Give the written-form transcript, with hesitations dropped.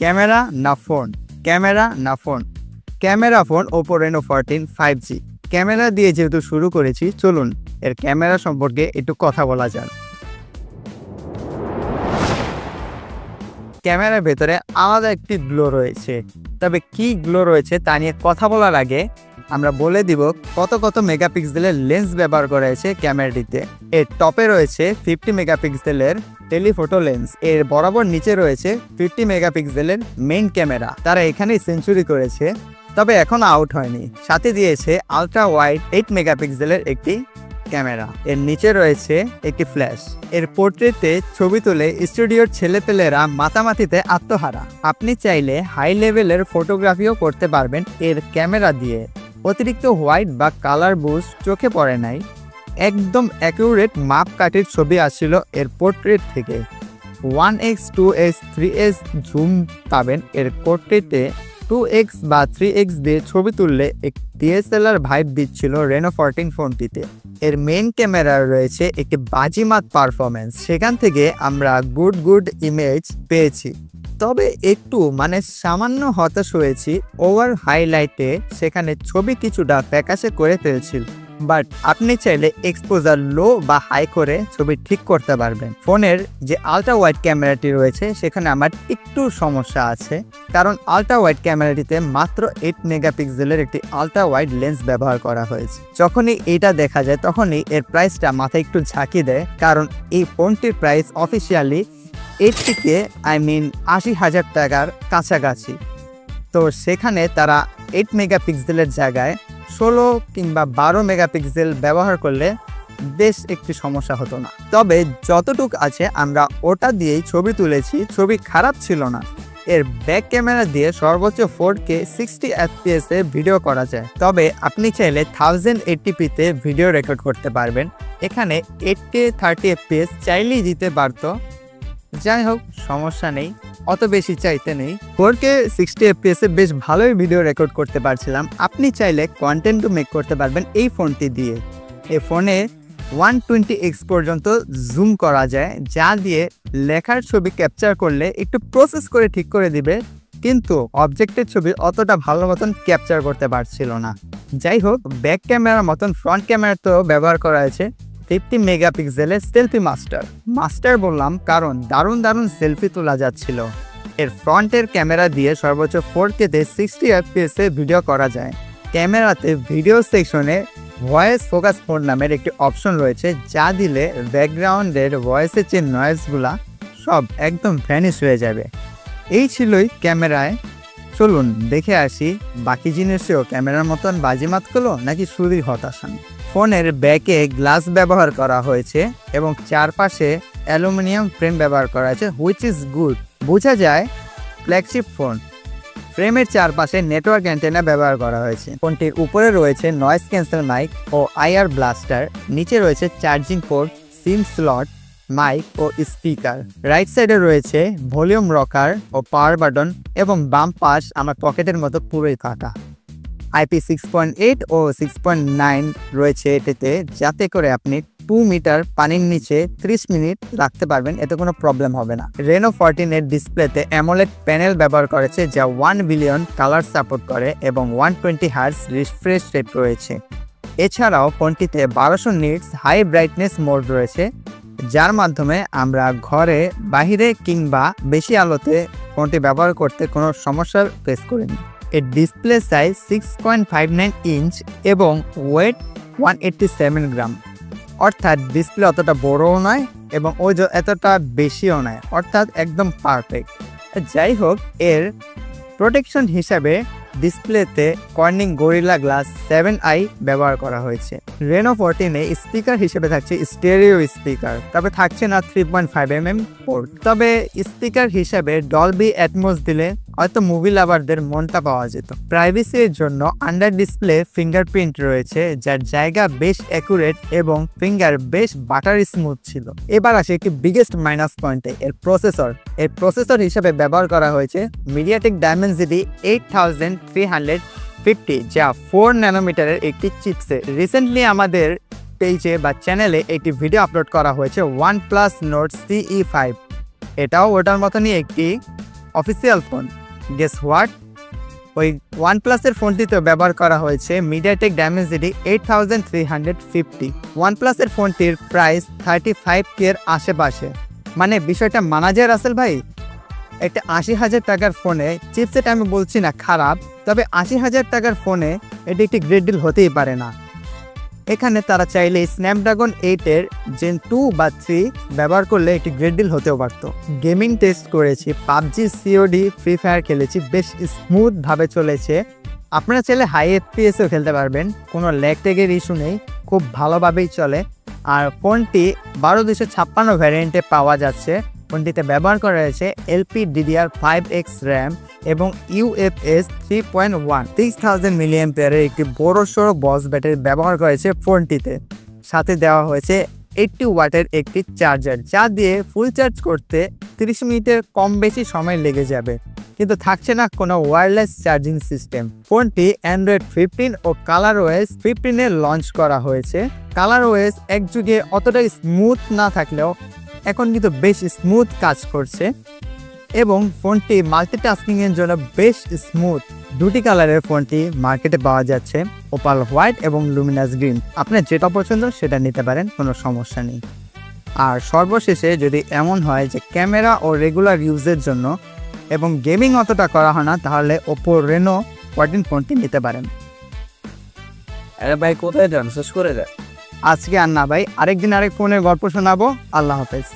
Camera না phone, camera না phone, camera phone Oppo Reno 14 5G। Camera দিয়ে যেহেতু শুরু করেছি, চলুন এর ক্যামেরা সম্পর্কে একটু কথা বলা যাক। ক্যামেরার ভেতরে আলাদা একটি গ্লো রয়েছে, তবে কি গ্লো রয়েছে তা নিয়ে কথা বলার আগে আমরা বলে দিব কত মেগাপিক্সেলের লেন্স ব্যবহার করা হয়েছে ক্যামেরাটিতে। এর টপে রয়েছে 50 মেগাপিক্সেলের টেলিফোটো লেন্স, এর বরাবর নিচে রয়েছে 50 মেগাপিক্সেলের মেইন ক্যামেরা। তারা এখানেই সেঞ্চুরি করেছে, তবে এখন আউট হয়নি। সাথে দিয়েছে আলট্রা ওয়াইড 8 মেগাপিক্সেলের একটি ক্যামেরা, এর নিচে রয়েছে একটি ফ্ল্যাশ। এর পোর্ট্রেটে ছবি তুলে স্টুডিওর ছেলেপেলেরা মাতামাতিতে আত্মহারা। আপনি চাইলে হাই লেভেলের ফটোগ্রাফিও করতে পারবেন এর ক্যামেরা দিয়ে। অতিরিক্ত হোয়াইট বা কালার বুস্ট চোখে পড়ে নাই, একদম অ্যাকুরেট মাপকাঠির ছবি আসছিল এর পোর্ট্রেট থেকে। 1x 2x 3x জুম পাবেন এর পোর্ট্রেটে। 2x বা 3x দিয়ে ছবি তুললে এক DSLR ভাইব দিচ্ছিল Reno 14 ফোনটিতে। এর মেইন ক্যামেরার রয়েছে একটি বাজিমাত পারফরমেন্স, সেখান থেকে আমরা গুড ইমেজ পেয়েছি। তবে একটু সামান্য হতাশ হয়েছি ওভার হাইলাইটে, সেখানে ছবি কিছুটা ফ্যাকাশে করে ফেলছিল। বাট আপনি চাইলে এক্সপোজার লো বা হাই করে ছবি ঠিক করতে পারবেন। ফোনের যে আলট্রা ওয়াইড ক্যামেরাটি রয়েছে সেখানে আমার একটু সমস্যা আছে, কারণ আলট্রা ওয়াইড ক্যামেরাটিতে মাত্র 8 মেগাপিক্সেলের একটি আলট্রা ওয়াইড লেন্স ব্যবহার করা হয়েছে। যখনই এটা দেখা যায় তখনই এর প্রাইসটা মাথায় একটু ঝাঁকি দেয়, কারণ এই ফোনটির প্রাইস অফিসিয়ালি 80,000 টাকার কাছাকাছি। তো সেখানে তারা 8 মেগাপিক্সেলের জায়গায় 16 কিংবা 12 মেগাপিক্সেল ব্যবহার করলে বেশ একটি সমস্যা হতো না। তবে যতটুকু আছে আমরা ওটা দিয়েই ছবি তুলেছি, ছবি খারাপ ছিল না। এর ব্যাক ক্যামেরা দিয়ে সর্বোচ্চ 4K 60 FPS এ ভিডিও করা যায়, তবে আপনি চাইলে 1080p-তে ভিডিও রেকর্ড করতে পারবেন। এখানে 8K 30 FPS চাইলেই দিতে পারতো, যাই হোক সমস্যা নেই, অত বেশি চাইতে নেই। 4K 60 FPS এ বেশ ভালোই ভিডিও রেকর্ড করতে পারছিলাম। আপনি চাইলে কন্টেন্টও মেক করতে পারবেন এই ফোনটি দিয়ে। এই ফোনে 120x পর্যন্ত জুম করা যায়, যা দিয়ে লেখার ছবি ক্যাপচার করলে একটু প্রসেস করে ঠিক করে দিবে, কিন্তু অবজেক্টের ছবি অতটা ভালো মতন ক্যাপচার করতে পারছিল না। যাই হোক, ব্যাক ক্যামেরার মতন ফ্রন্ট ক্যামেরা তো ব্যবহার করা হয়েছে 50 মেগাপিক্সেলের সেলফি মাস্টার বললাম কারণ দারুণ সেলফি তোলা যাচ্ছিল। এর ফ্রন্টের ক্যামেরা দিয়ে সর্বোচ্চ 4K-তে 60 FPS এ ভিডিও করা যায়। ক্যামেরাতে ভিডিও সেকশনে ভয়েস ফোকাস মোড নামের একটি অপশন রয়েছে, যা দিলে ব্যাকগ্রাউন্ডের ভয়েসের যে নয়েজগুলা সব একদম ভ্যানিশ হয়ে যাবে। এই ছিলই ক্যামেরায়। চলুন দেখে আসি বাকি জিনিসেও ক্যামেরার মতন বাজিমাত করলো নাকি শুধুই হতাশা। ফোনের ব্যাকে গ্লাস ব্যবহার করা হয়েছে এবং চারপাশে অ্যালুমিনিয়াম ফ্রেম ব্যবহার করা হয়েছে, হুইচ ইজ গুড। বোঝা যায় ফ্ল্যাগশিপ ফোন। ফ্রেমের চারপাশে নেটওয়ার্ক অ্যান্টেনা ব্যবহার করা হয়েছে। ফোনটির উপরে রয়েছে নয়েজ ক্যান্সেল মাইক ও IR ব্লাস্টার, নিচে রয়েছে charging port, SIM slot, mic ও স্পিকার। রাইট সাইডে রয়েছে ভলিউম রকার ও পাওয়ার বাটন এবং বাম পাশ আমার পকেটের মতো পুরোই ফাঁকা। IP6.8 ও 6.9 রয়েছে এটাতে, যাতে করে আপনি 2 মিটার পানির নিচে 30 মিনিট রাখতে পারবেন, এতে কোনো প্রবলেম হবে না। Reno 14 এর ডিসপ্লেতে অ্যামোলেড প্যানেল ব্যবহার করেছে, যা 1 বিলিয়ন কালার সাপোর্ট করে এবং 120 হার্জ রিফ্রেশ রেট রয়েছে। এছাড়াও ফোনটিতে 1200 নিটস হাই ব্রাইটনেস মোড রয়েছে, যার মাধ্যমে আমরা ঘরে, বাহিরে কিংবা বেশি আলোতে ফোনটি ব্যবহার করতে কোনো সমস্যার ফেস করিনি। এর ডিসপ্লে সাইজ 6.59 ইঞ্চ এবং ওয়েট 187 গ্রাম, অর্থাৎ ডিসপ্লে অতটা বড়ও নয় এবং এতটা বেশিও নয়, অর্থাৎ একদম পারফেক্ট। যাই হোক, এর প্রোটেকশন হিসাবে ডিসপ্লেতে কর্নিং গরিলা গ্লাস 7i ব্যবহার করা হয়েছে। Reno 14-এ স্পিকার হিসেবে থাকছে স্টেরিও স্পিকার, তবে থাকছে না 3.5mm পোর্ট। তবে স্পিকার হিসেবে ডলবি অ্যাটমস দিলে হয়তো মুভি লাভারদের মনটা পাওয়া যেত। প্রাইভেসির জন্য আন্ডার ডিসপ্লে ফিঙ্গারপ্রিন্ট রয়েছে, যার জায়গা বেশ অ্যাকুরেট এবং ফিঙ্গার বেশ বাটার স্মুথ ছিল। এবার আসে একটি বিগেস্ট মাইনাস পয়েন্টে, এর প্রসেসর হিসেবে ব্যবহার করা হয়েছে MediaTek Dimensity 8350, যা 4 ন্যানোমিটারের একটি চিপসেট। রিসেন্টলি আমাদের পেজে বা চ্যানেলে একটি ভিডিও আপলোড করা হয়েছে OnePlus Nord CE5। এটাও ওটার মতনই একটি অফিসিয়াল ফোন। Guess what? ওই ওয়ানপ্লাসের ফোনটিতে ব্যবহার করা হয়েছে মিডিয়াটেক ডায়মেনসিটি 8350। ওয়ানপ্লাসের ফোনটির প্রাইস 35K এর আশেপাশে। মানে বিষয়টা মানা যায় রাসেল ভাই? একটা 80,000 টাকার ফোনে চিপসেট আমি বলছি না খারাপ, তবে 80,000 টাকার ফোনে এটি একটি গ্রেট ডিল হতেই পারে না। এখানে তারা চাইলে স্ন্যাপড্রাগন 8-এর জেন 2 বা 3 ব্যবহার করলে একটি গ্রেট ডিল হতেও পারত। গেমিং টেস্ট করেছি, পাবজি, COD, ফ্রি ফায়ার খেলেছি, বেশ স্মুথভাবে চলেছে। আপনারা চাইলে হাই FPS-এও খেলতে পারবেন, কোনো ল্যাগ ট্যাগের ইস্যু নেই, খুব ভালোভাবেই চলে। আর ফোনটি 12256 ভ্যারিয়েন্টে পাওয়া যাচ্ছে। ফোনটিতে ব্যবহার করা হয়েছে LPDDR5X র্যাম এবং UFS 3.1 6000 mAh একটি বড়সড় বস ব্যাটারি ব্যবহার করেছে ফোনটিতে। সাথে দেওয়া হয়েছে 80 ওয়াটের একটি চার্জার, যা দিয়ে ফুল চার্জ করতে 30 মিনিটের কম বেশি সময় লেগে যাবে। কিন্তু থাকছে না কোনো ওয়্যারলেস চার্জিং সিস্টেম। ফোনটি অ্যান্ড্রয়েড 15 ও ColorOS 15-এ লঞ্চ করা হয়েছে। ColorOS এক যুগে অতটা স্মুথ না থাকলেও এখন কিন্তু বেশ স্মুথ কাজ করছে এবং ফোনটি মাল্টিটাস্কিংয়ের জন্য বেশ স্মুথ। দুটি কালারের ফোনটি মার্কেটে পাওয়া যাচ্ছে, ওপাল হোয়াইট এবং লুমিনাস গ্রিন। আপনার যেটা পছন্দ সেটা নিতে পারেন, কোনো সমস্যা নেই। আর সর্বশেষে যদি এমন হয় যে ক্যামেরা ও রেগুলার ইউজের জন্য এবং গেমিং অতটা করা হয় না, তাহলে ওপো রেনো 14 ফোনটি নিতে পারেন। আরে ভাই কোথায় যান? শেষ করে দেয়। আজকে আর না ভাই, আরেকদিন আরেক ফোনের গল্প শোনাবো। আল্লাহ হাফেজ।